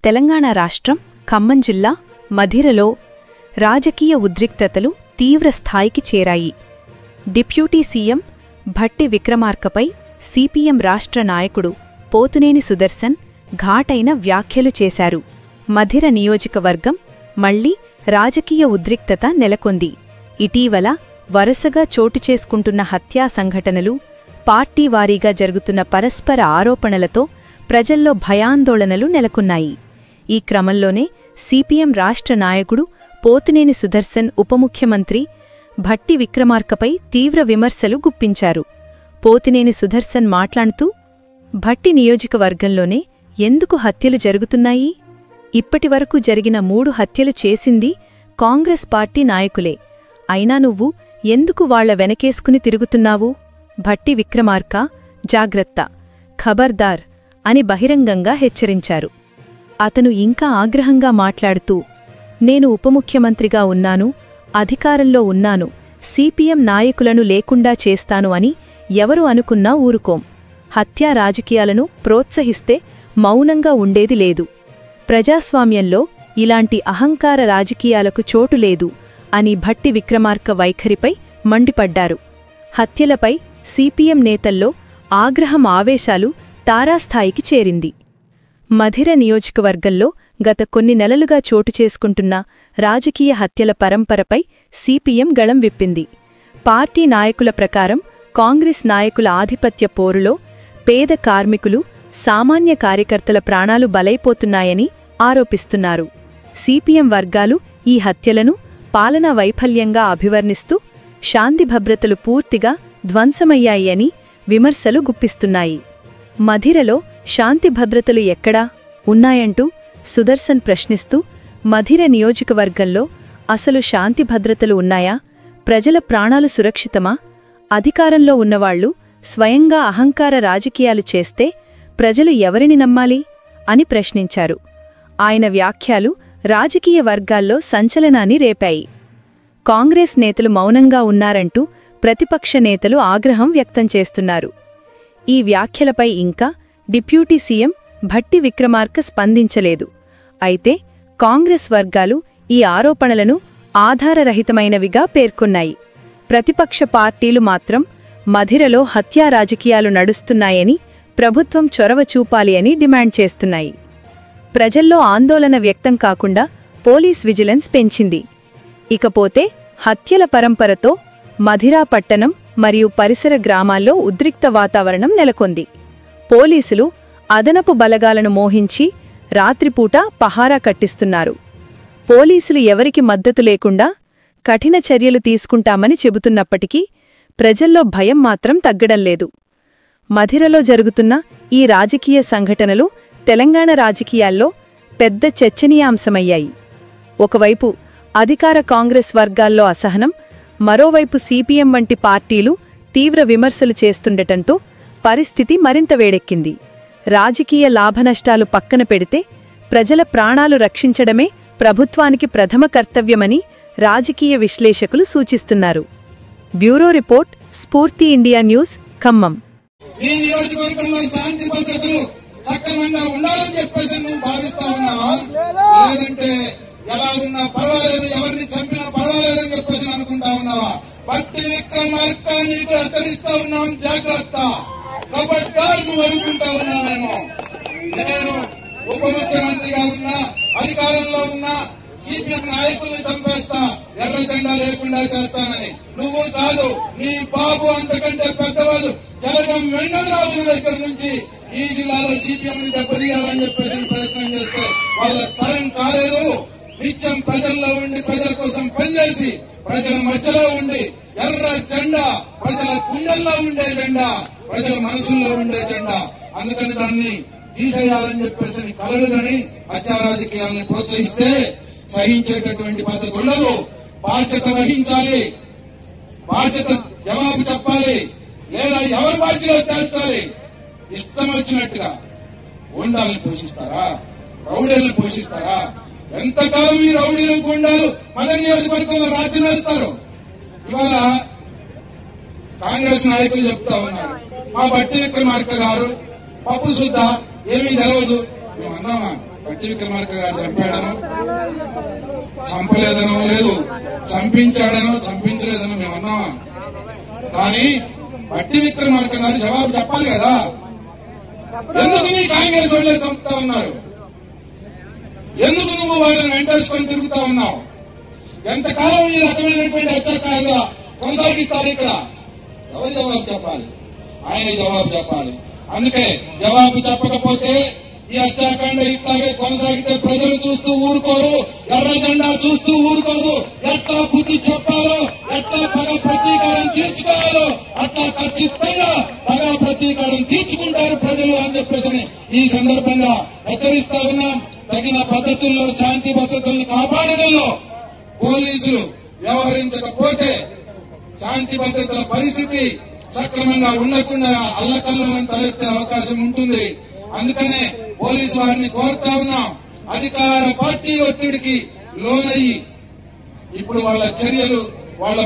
తెలంగాణ రాష్ట్రం ఖమ్మం జిల్లా మధిరలో రాజకీయ ఉద్రిక్తతలు తీవ్ర స్థాయికి చేరాయి. డిప్యూటీ సీఎం భట్టి విక్రమార్కపై సిపిఎం రాష్ట్ర నాయకుడు పోతునేని సుదర్శన్ ఘాటైన వ్యాఖ్యలు చేశారు. మధిర నియోజకవర్గం మళ్లీ రాజకీయ ఉద్రిక్తత నెలకొంది. ఇటీవల వరుసగా చోటుచేసుకుంటున్న హత్యా సంఘటనలు, పార్టీవారీగా జరుగుతున్న పరస్పర ఆరోపణలతో ప్రజల్లో భయాందోళనలు నెలకొన్నాయి. ఈ క్రమంలోనే సిపిఎం రాష్ట్ర నాయకుడు పోతునేని సుదర్శన్ ఉప ముఖ్యమంత్రి భట్టి విక్రమార్కపై తీవ్ర విమర్శలు గుప్పించారు. పోతునేని సుదర్శన్ మాట్లాడుతూ, భట్టి నియోజకవర్గంలోనే ఎందుకు హత్యలు జరుగుతున్నాయి? ఇప్పటివరకు జరిగిన 3 హత్యలు చేసింది కాంగ్రెస్ పార్టీ నాయకులే. అయినా నువ్వు ఎందుకు వాళ్ల వెనకేసుకుని తిరుగుతున్నావు? భట్టి విక్రమార్క జాగ్రత్త, ఖబర్దార్ అని బహిరంగంగా హెచ్చరించారు. అతను ఇంకా ఆగ్రహంగా మాట్లాడుతూ, నేను ఉపముఖ్యమంత్రిగా ఉన్నాను, అధికారంలో ఉన్నాను, సిపిఎం నాయకులను లేకుండా చేస్తాను అని ఎవరు అనుకున్నా ఊరుకోం. హత్యా రాజకీయాలను ప్రోత్సహిస్తే మౌనంగా ఉండేది లేదు. ప్రజాస్వామ్యంలో ఇలాంటి అహంకార రాజకీయాలకు చోటు లేదు అని భట్టి విక్రమార్క వైఖరిపై మండిపడ్డారు. హత్యలపై సిపిఎం నేతల్లో ఆగ్రహం, ఆవేశాలు తారాస్థాయికి చేరింది. మధిర నియోజకవర్గంలో గత కొన్ని నెలలుగా చోటుచేసుకుంటున్న రాజకీయ హత్యల పరంపరపై సిపిఎం గళం విప్పింది. పార్టీ నాయకుల ప్రకారం కాంగ్రెస్ నాయకుల ఆధిపత్య పోరులో పేద కార్మికులు, సామాన్య కార్యకర్తల ప్రాణాలు బలైపోతున్నాయని ఆరోపిస్తున్నారు. సిపిఎం వర్గాలు ఈ హత్యలను పాలనా వైఫల్యంగా అభివర్ణిస్తూ శాంతి భద్రతలు పూర్తిగా ధ్వంసమయ్యాయి అని విమర్శలు గుప్పిస్తున్నాయి. మధిరలో శాంతి భద్రతలు ఎక్కడా ఉన్నాయంటూ సుదర్శన్ ప్రశ్నిస్తూ, మధిర నియోజకవర్గంలో అసలు శాంతి భద్రతలు ఉన్నాయా? ప్రజల ప్రాణాలు సురక్షితమా? అధికారంలో ఉన్నవాళ్లు స్వయంగా అహంకార రాజకీయాలు చేస్తే ప్రజలు ఎవరిని నమ్మాలి అని ప్రశ్నించారు. ఆయన వ్యాఖ్యలు రాజకీయ వర్గాల్లో సంచలనాన్ని రేపాయి. కాంగ్రెస్ నేతలు మౌనంగా ఉన్నారంటూ ప్రతిపక్ష నేతలు ఆగ్రహం వ్యక్తం చేస్తున్నారు. ఈ వ్యాఖ్యలపై ఇంకా డిప్యూటీ సీఎం భట్టి విక్రమార్క స్పందించలేదు. అయితే కాంగ్రెస్ వర్గాలు ఈ ఆరోపణలను ఆధారరహితమైనవిగా పేర్కొన్నాయి. ప్రతిపక్ష పార్టీలు మాత్రం మధిరలో హత్యా రాజకీయాలు నడుస్తున్నాయని, ప్రభుత్వం చొరవ చూపాలి అని డిమాండ్ చేస్తున్నాయి. ప్రజల్లో ఆందోళన వ్యక్తం కాకుండా పోలీస్ విజిలెన్స్ పెంచింది. ఇకపోతే హత్యల పరంపరతో మధిరా పట్టణం మరియు పరిసర గ్రామాల్లో ఉద్రిక్త వాతావరణం నెలకొంది. పోలీసులు అదనపు బలగాలను మోహించి రాత్రిపూట పహారా కట్టిస్తున్నారు. పోలీసులు ఎవరికి మద్దతు లేకుండా కఠిన చర్యలు తీసుకుంటామని చెబుతున్నప్పటికీ ప్రజల్లో భయం మాత్రం తగ్గడం లేదు. మధిరలో జరుగుతున్న ఈ రాజకీయ సంఘటనలు తెలంగాణ రాజకీయాల్లో పెద్ద చర్చనీయాంశమయ్యాయి. ఒకవైపు అధికార కాంగ్రెస్ వర్గాల్లో అసహనం, మరోవైపు సిపిఎం వంటి పార్టీలు తీవ్ర విమర్శలు చేస్తుండటంతో పరిస్థితి మరింత వేడెక్కింది. రాజకీయ లాభనష్టాలు పక్కన పెడితే ప్రజల ప్రాణాలు రక్షించడమే ప్రభుత్వానికి ప్రథమ కర్తవ్యమని రాజకీయ విశ్లేషకులు సూచిస్తున్నారు. బ్యూరో రిపోర్ట్, స్ఫూర్తి ఇండియా న్యూస్, ఖమ్మం. ఈ నియోజకవర్గంలో శాంతి భద్రతలు సక్రమంగా ఉండాలని చెప్పేసి నువ్వు భావిస్తా ఉన్నావా? లేదంటే ఎలా ఉన్నా పర్వాలేదు, ఎవరిని చంపినా పర్వాలేదని చెప్పేసి అనుకుంటా ఉన్నావా? భట్టి విక్రమార్క నీకు హెచ్చరిస్తా ఉన్నాం, జాగ్రత్త, ఖబర్దార్ నువ్వు అనుకుంటా ఉన్నామేమో. నేను ఉప ముఖ్యమంత్రిగా ఉన్నా, అధికారంలో ఉన్నా, సిపిఎం నాయకుల్ని చంపేస్తా, ఎర్ర జెండా లేకుండా చేస్తానని. నువ్వు కాదు, నీ బాబు అంతకంటే పెద్దవాళ్ళు జలగం వెంకటరావు దగ్గర నుంచి ఈ జిల్లాలో సిపిఎం దెబ్బతీయాలని చెప్పేసి ప్రయత్నం చేస్తే వాళ్ళ తరం కాలేదు. నిత్యం ప్రజల్లో ఉండి, ప్రజల కోసం పనిచేసి, ప్రజల మధ్యలో ఉండి, ఎర్ర జెండా ప్రజల గుండెల్లో ఉండే జెండా, ప్రజల మనసుల్లో ఉండే జెండా. అందుకని దాన్ని తీసేయాలని చెప్పేసి కలలు కానీ హత్యా రాజకీయాలను ప్రోత్సహిస్తే సహించేటటువంటి పద్ధతి ఉండదు. బాధ్యత వహించాలి, బాధ్యత జవాబు చెప్పాలి, లేదా ఎవరి బాధ్యత తేల్చాలి. ఇష్టం వచ్చినట్టుగా గుండాలను పోషిస్తారా? రౌడీలను పోషిస్తారా? ఎంతకాలం ఈ రౌడీలు, గుండాలు మన నియోజకవర్గంలో రాజ్యం వెళ్తారు? ఇవాళ కాంగ్రెస్ నాయకులు చెప్తా ఉన్నారు, మా భట్టి విక్రమార్క గారు పప్పు సుద్దా ఏమీ తెలవదు. మేము అన్నామా? భట్టి విక్రమార్క గారు చంపాడనో చంపలేదనో లేదు, చంపించాడనో చంపించలేదనో మేము అన్నామా? కానీ భట్టి విక్రమార్క గారు జవాబు చెప్పాలి కదా. ఎందుకు నీ కాంగ్రెస్ వాళ్ళే చంపుతా ఉన్నారు? ఎందుకు నువ్వు వాళ్ళని వెంటేసుకొని తిరుగుతా ఉన్నావు? ఎంతకాలం ఈ రకమైనటువంటి హత్యాకాండ కొనసాగిస్తారు? ఇక్కడ ఎవరు జవాబు చెప్పాలి? ఆయన జవాబు చెప్పాలి. అందుకే జవాబు చెప్పకపోతే ఈ హత్యాకాండ ఇట్లాగే కొనసాగితే ప్రజలు చూస్తూ ఊరుకోరు, ఎర్ర జెండా చూస్తూ ఊరుకోరు. ఎట్లా బుద్ధి చెప్పాలో, ఎట్లా పగ ప్రతీకారం తీర్చుకోవాలో అట్లా ఖచ్చితంగా పగ ప్రతీకారం తీర్చుకుంటారు ప్రజలు అని చెప్పేసి ఈ సందర్భంగా హెచ్చరిస్తా ఉన్నాం. తగిన పద్ధతుల్లో శాంతి భద్రతలను కాపాడడంలో పోలీసులు వ్యవహరించకపోతే శాంతి భద్రతల పరిస్థితి సక్రమంగా ఉండకుండా అల్లకల్లోలం తలెత్తే అవకాశం ఉంటుంది. అందుకనే పోలీసు వారిని కోరుతా ఉన్నాం, అధికార పార్టీ ఒత్తిడికి లోనయ్యి ఇప్పుడు వాళ్ళ చర్యలు వాళ్ళ